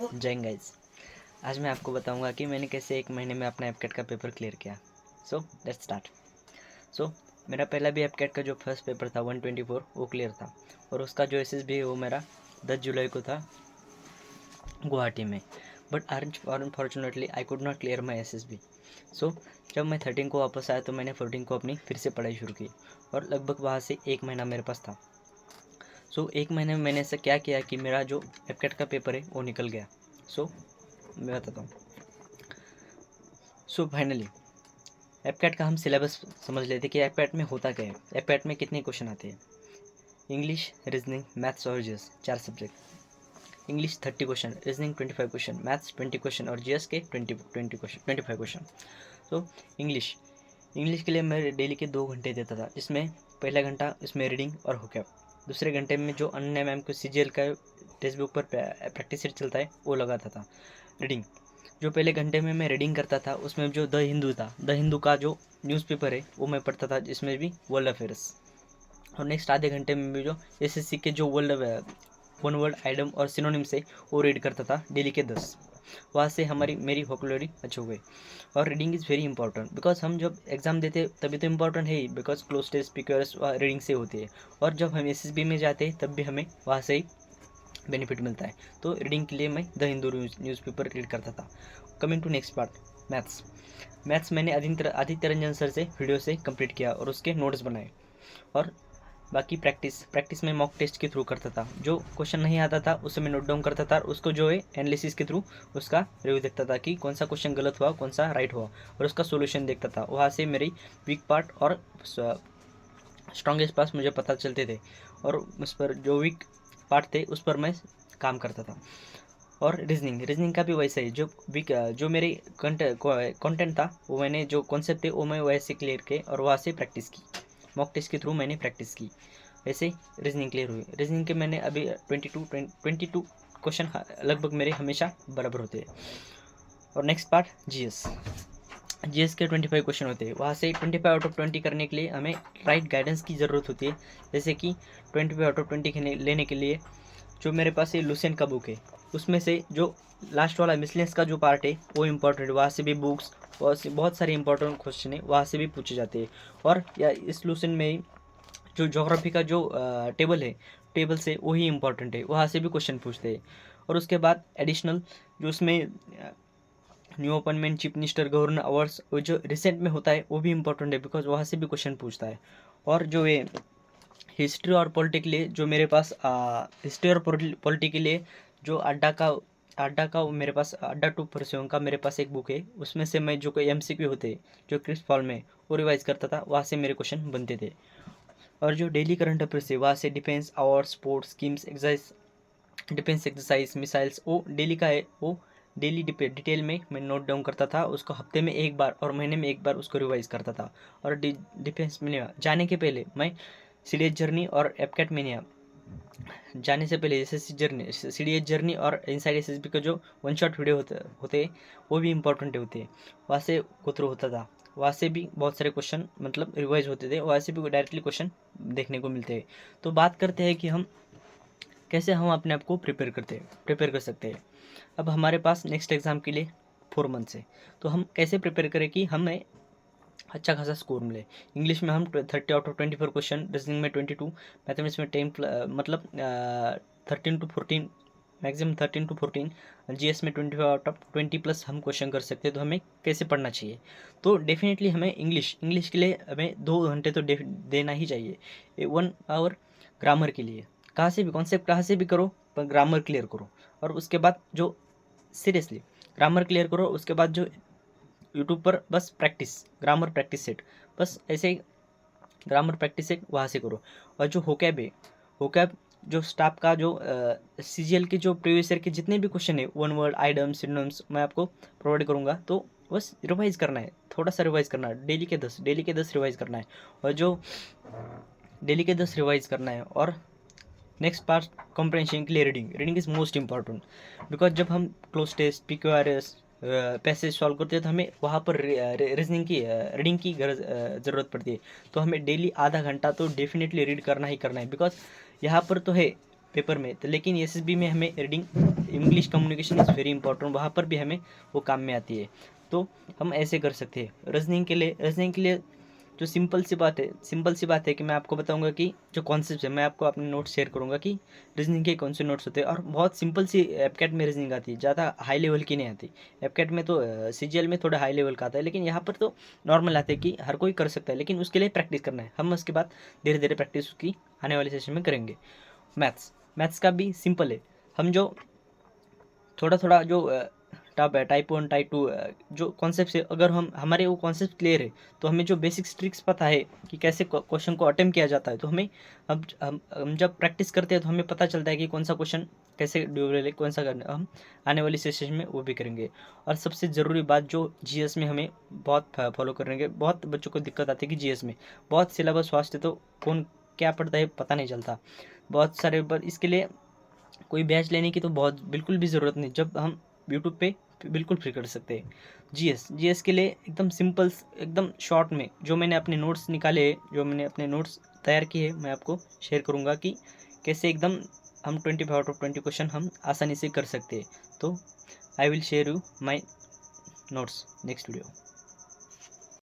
जय हिंद गाइस। आज मैं आपको बताऊंगा कि मैंने कैसे एक महीने में अपना एपकेट का पेपर क्लियर किया। So let's start. मेरा पहला भी एपकेट का जो फर्स्ट पेपर था 124 वो क्लियर था, और उसका जो एसएसबी है वो मेरा 10 जुलाई को था गुवाहाटी में। But unfortunately I could not clear my SSB. जब मैं 13 को वापस आया तो मैंने 14 को अपनी फिर से पढ़ाई शुरू की, और लगभग वहाँ से एक महीना मेरे पास था। एक महीने में मैंने ऐसा क्या किया कि मेरा जो एपकेट का पेपर है वो निकल गया। मैं बताता हूँ। फाइनली एपकेट का हम सिलेबस समझ लेते कि एपकेट में होता क्या है। एपकेट में कितने क्वेश्चन आते हैं? इंग्लिश, रीजनिंग, मैथ्स और GS, 4 subject. English 30 question, reasoning 25 question, maths 20 question और जीएस के 25 क्वेश्चन। इंग्लिश के लिए मैं डेली के 2 घंटे देता था, जिसमें पहला घंटा इसमें रीडिंग और होकैब, दूसरे घंटे में जो अन्य मैम को सीजीएल का टेक्स्ट बुक पर प्रैक्टिस सेट चलता है वो लगाता था। रीडिंग जो पहले घंटे में मैं रीडिंग करता था, उसमें जो द हिंदू था, द हिंदू का जो न्यूज़पेपर है वो मैं पढ़ता था, जिसमें भी वर्ल्ड अफेयर्स। और नेक्स्ट आधे घंटे में भी जो एसएससी के जो वन वर्ड आइटम और सिनोनिम से वो रीड करता था डेली के 10। वहाँ से मेरी वोकैबुलरी अच्छी हो गई। और reading is very important, because हम जब एग्ज़ाम देते तभी तो इम्पॉर्टेंट है ही, because cloze test speakers reading से होती है। और जब हम एसएसबी में जाते हैं तब भी हमें वहाँ से ही बेनिफिट मिलता है। तो रीडिंग के लिए मैं द हिंदू न्यूज़पेपर रीड करता था। Coming to next part, maths मैंने आदित्य रंजन सर से वीडियो से कंप्लीट किया और उसके नोट्स बनाए। और बाकी प्रैक्टिस में मॉक टेस्ट के थ्रू करता था। जो क्वेश्चन नहीं आता था उसे मैं नोट डाउन करता था, और उसको जो है एनालिसिस के थ्रू उसका रिव्यू देखता था कि कौन सा क्वेश्चन गलत हुआ, कौन सा राइट हुआ, और उसका सोल्यूशन देखता था। वहाँ से मेरी वीक पार्ट और स्ट्रॉन्गेस्ट पार्ट मुझे पता चलते थे, और उस पर जो वीक पार्ट थे उस पर मैं काम करता था। और रीजनिंग का भी वैसा ही, जो मेरे कंटेंट था वो मैंने जो कॉन्सेप्ट थे वो मैं वैसे क्लियर किए और वहाँ से प्रैक्टिस की। मॉक टेस्ट के थ्रू मैंने प्रैक्टिस की, वैसे रीजनिंग क्लियर हुई। रीजनिंग के मैंने अभी 22 क्वेश्चन लगभग मेरे हमेशा बराबर होते हैं। और नेक्स्ट पार्ट जीएस के 25 क्वेश्चन होते हैं। वहाँ से 25 आउट ऑफ 20 करने के लिए हमें राइट गाइडेंस की ज़रूरत होती है। जैसे कि 25 आउट ऑफ 20 लेने के लिए जो मेरे पास ये लुसेंट का बुक है, उसमें से जो लास्ट वाला मिसलेंस का जो पार्ट है वो इम्पोर्टेंट है। वहाँ से भी बुक्स बहुत सारे इंपॉर्टेंट क्वेश्चन है वहाँ से भी पूछे जाते हैं। और या इस लुसेंट में जो ज्योग्राफी का जो टेबल से वही इंपॉर्टेंट है, वहाँ से भी क्वेश्चन पूछते हैं। और उसके बाद एडिशनल जो उसमें new appointment chief minister governor awards वो जो रिसेंट में होता है वो भी इंपॉर्टेंट है, बिकॉज वहाँ से भी क्वेश्चन पूछता है। और जो ये हिस्ट्री और पॉलिटी के लिए जो मेरे पास हिस्ट्री और पॉलिटी के लिए जो अड्डा का मेरे पास अड्डा 2 का मेरे पास एक बुक है। उसमें से मैं जो कोई एमसीक्यू होते जो क्रिस्प फॉल में वो रिवाइज करता था, वहाँ से मेरे क्वेश्चन बनते थे। और जो डेली करंट अफेयर्स है वहाँ से defence award, sports, schemes, defence exercise, missiles, वो डेली का है। वो डेली डिटेल में मैं नोट डाउन करता था, उसको हफ्ते में एक बार और महीने में एक बार उसको रिवाइज करता था। और डिफेंस में जाने के पहले मैं सीडीएस जर्नी और एपकेट में जाने से पहले जैसे सीडीएस जर्नी और इनसाइड एसएसबी का जो वन शॉट वीडियो होते हैं वो भी इंपॉर्टेंट होते हैं, वहाँ से गो थ्रू होता था। वहाँ से भी बहुत सारे क्वेश्चन मतलब रिवाइज होते थे, वहाँ से भी डायरेक्टली क्वेश्चन देखने को मिलते हैं। तो बात करते हैं कि हम कैसे हम अपने आप को प्रिपेयर कर सकते हैं। अब हमारे पास नेक्स्ट एग्ज़ाम के लिए 4 मंथ्स है, तो हम कैसे प्रिपेयर करें कि हमें अच्छा खासा स्कोर मिले। इंग्लिश में हम 30 आउट ऑफ 24 क्वेश्चन, रीजनिंग में 22, मैथमेटिक्स में 10 मतलब 13 टू 14, मैक्सिमम 13 टू 14, जीएस में 25 आउट ऑफ 20 प्लस हम क्वेश्चन कर सकते हैं। तो हमें कैसे पढ़ना चाहिए? तो डेफिनेटली हमें इंग्लिश के लिए हमें 2 घंटे तो देना ही चाहिए। 1 आवर ग्रामर के लिए, कहाँ से भी कॉन्सेप्ट कहाँ से भी करो पर ग्रामर क्लियर करो। और उसके बाद जो सीरियसली ग्रामर क्लियर करो, उसके बाद जो यूट्यूब पर बस ग्रामर प्रैक्टिस सेट, बस ऐसे ही ग्रामर प्रैक्टिस सेट वहाँ से करो। और जो होकैब जो स्टाफ का जो सीजीएल के जो प्रीवियस ईयर के जितने भी क्वेश्चन है, वन वर्ड आइटम सिनोनिम्स मैं आपको प्रोवाइड करूँगा। तो बस रिवाइज करना है, थोड़ा सा रिवाइज करना है, डेली के 10 रिवाइज करना है। और जो डेली के 10 रिवाइज करना है। और नेक्स्ट पार्ट कॉम्प्रहेंशन के लिए reading is most important, because जब हम cloze test PQRS passage solve करते हैं तो हमें वहाँ पर रीडिंग की ज़रूरत पड़ती है। तो हमें डेली आधा घंटा तो डेफिनेटली रीड करना ही करना है, बिकॉज यहाँ पर तो है पेपर में तो, लेकिन एसएसबी में हमें reading English communication is very important, वहाँ पर भी हमें वो काम में आती है। तो हम ऐसे कर सकते हैं। रीजनिंग के लिए जो सिंपल सी बात है कि मैं आपको बताऊंगा कि जो कॉन्सेप्ट है, मैं आपको अपने नोट्स शेयर करूंगा कि रीजनिंग के कौन से नोट्स होते हैं, और बहुत सिंपल सी एपकैट में रीजनिंग आती है, ज़्यादा हाई लेवल की नहीं आती। एपकैट में तो सीजीएल में थोड़ा हाई लेवल का आता है, लेकिन यहाँ पर तो नॉर्मल आते हैं कि हर कोई कर सकता है, लेकिन उसके लिए प्रैक्टिस करना है। हम उसके बाद धीरे धीरे प्रैक्टिस उसकी आने वाले सेशन में करेंगे। मैथ्स का भी सिंपल है। हम जो थोड़ा थोड़ा जो टब है, टाइप 1 टाइप 2 जो कॉन्सेप्ट है, अगर हमारे वो कॉन्सेप्ट क्लियर है, तो हमें जो बेसिक्स ट्रिक्स पता है कि कैसे क्वेश्चन को अटेम्प्ट किया जाता है, तो हमें अब हम जब प्रैक्टिस करते हैं तो हमें पता चलता है कि कौन सा क्वेश्चन कैसे ड्यूरेबल है, कौन सा करना। हम आने वाली सेशन में वो भी करेंगे। और सबसे ज़रूरी बात जो जीएस में हमें बहुत फॉलो करेंगे, बहुत बच्चों को दिक्कत आती है कि जीएस में बहुत सिलेबस फास्ट है, तो कौन क्या पढ़ता है पता नहीं चलता बहुत सारे। पर इसके लिए कोई बैच लेने की तो बहुत बिल्कुल भी ज़रूरत नहीं, जब हम यूट्यूब पे बिल्कुल फ्री कर सकते हैं। जीएस के लिए एकदम सिंपल, एकदम शॉर्ट में जो मैंने अपने नोट्स निकाले हैं, जो मैंने अपने नोट्स तैयार किए हैं, मैं आपको शेयर करूँगा कि कैसे एकदम हम 25 आउट ऑफ 20 क्वेश्चन हम आसानी से कर सकते हैं। तो I will share you my notes next video.